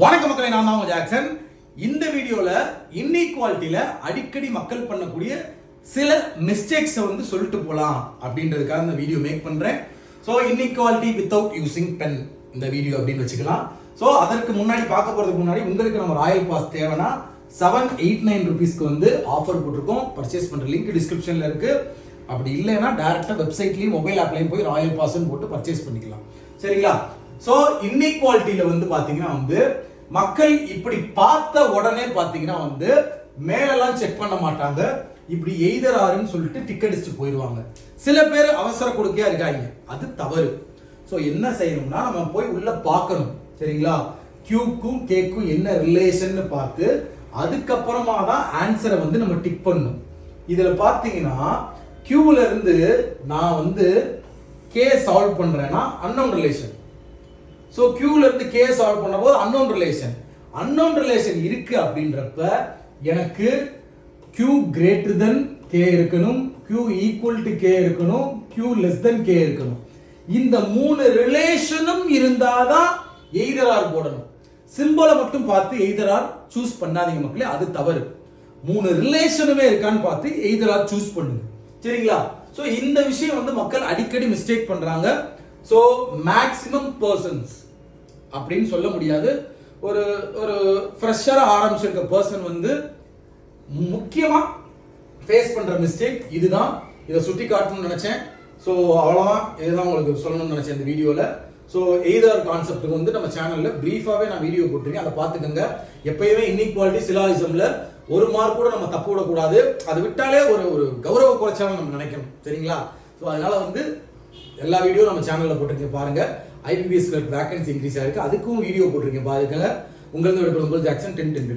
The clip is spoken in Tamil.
வணக்க மக்களே, நான் தான் ஜாக்சன். இந்த வீடியோல இன்இக்வாலிட்டியில அடிக்கடி மக்கள் பண்ணக்கூடிய சில மிஸ்டேக்ஸ் வந்து சொல்லிட்டு போலாம் அப்படின்றதுக்காக இந்த வீடியோ மேக் பண்றேன். So inequality without using pen இந்த வீடியோ அப்படின்னு வச்சுக்கலாம். ஸோ அதற்கு முன்னாடி பார்க்க போறதுக்கு முன்னாடி உங்களுக்கு நம்ம ராயல் பாஸ் தேவைன்னா 789 ருபீஸ்க்கு வந்து ஆஃபர் போட்டிருக்கோம். பர்ச்சேஸ் பண்ற லிங்க் டிஸ்கிரிப்ஷன்ல இருக்கு. அப்படி இல்லைன்னா டைரக்டா வெப்சைட்லயும் மொபைல் ஆப்லயும் போய் ராயல் பாஸ்ன்னு போட்டு பர்ச்சேஸ் பண்ணிக்கலாம். சரிங்களா? சோ இன்இக்வாலிட்டியில வந்து பாத்தீங்கன்னா வந்து மக்கள் இப்படி பார்த்த உடனே பாத்தீங்கன்னா வந்து மேலெல்லாம் செக் பண்ண மாட்டாங்க. இப்படி எய்தர் ஆறுன்னு சொல்லிட்டு டிக் அடிச்சுட்டு போயிடுவாங்க. சில பேர் அவசர கொடுக்கையா இருக்காங்க, அது தவறு. சோ என்ன செய்யணும்னா நம்ம போய் உள்ள பார்க்கணும். சரிங்களா? கியூக்கும் கேக்கும் என்ன ரிலேஷன் பார்த்து அதுக்கப்புறமா தான் ஆன்சரை வந்து நம்ம டிக் பண்ணணும். இதுல பாத்தீங்கன்னா கியூல இருந்து நான் வந்து கே சால்வ் பண்றேன்னா அன்னோன் ரிலேஷன். சோ கியூல இருந்து கே சால்வ் பண்ணும்போது அன்னோன் ரிலேஷன் இருக்கு அப்படின்றப்ப எனக்கு Q greater than K இருக்கணும், Q equal to K இருக்கணும், Q less than K இருக்கணும். இந்த மூணு ரிலேஷனும் இருந்தாதான் எய்தர் ஆர் போடணும். சிம்பலை மட்டும் பார்த்து எய்தர் ஆர் சூஸ் பண்ணாதீங்க மக்களே, அது தவறு. மூணு ரிலேஷனுமே இருக்கான்னு பார்த்து எய்தர் ஆர் சூஸ் பண்ணுங்க. சரிங்களா? சோ இந்த விஷயம் வந்து மக்கள் அடிக்கடி மிஸ்டேக் பண்றாங்க. சோ மேக்ஸிமம் பர்சன்ஸ் அப்படின்னு சொல்ல முடியாது, ஒரு ஒரு ஃப்ரெஷரா ஆரம்பிச்சிருக்க பர்சன் வந்து முக்கியமா ஃபேஸ் பண்ற மிஸ்டேக் இதுதான். இதை சுட்டி காட்டணும்னு நினைச்சேன். ஸோ அவ்வளோதான், இதுதான் உங்களுக்கு சொல்லணும்னு நினைச்சேன் இந்த வீடியோல. ஸோ எய்தர் கான்செப்ட்டுக்கு வந்து நம்ம சேனல்ல பிரீஃபாவே நான் வீடியோ போட்டிருக்கேன், அதை பார்த்துக்கோங்க. எப்பயுமே இன்இக்வாலிட்டி சிலாயிசம்ல ஒரு மார்க் கூட நம்ம தப்பு விடக்கூடாது. அதை விட்டாலே ஒரு ஒரு கௌரவ குறைச்சாலும் நம்ம நினைக்கணும். சரிங்களா? ஸோ அதனால வந்து எல்லா வீடியோ நம்ம சேனல்ல போட்டிருக்கேன் பாருங்க. IBPS வேகன்சி இன்க்ரீஸ் ஆயிருக்கு, அதுக்கும் வீடியோ போட்டிருக்கேன் பாருங்க. உங்களுக்கு விடுபடும் ஜாக்சன் 10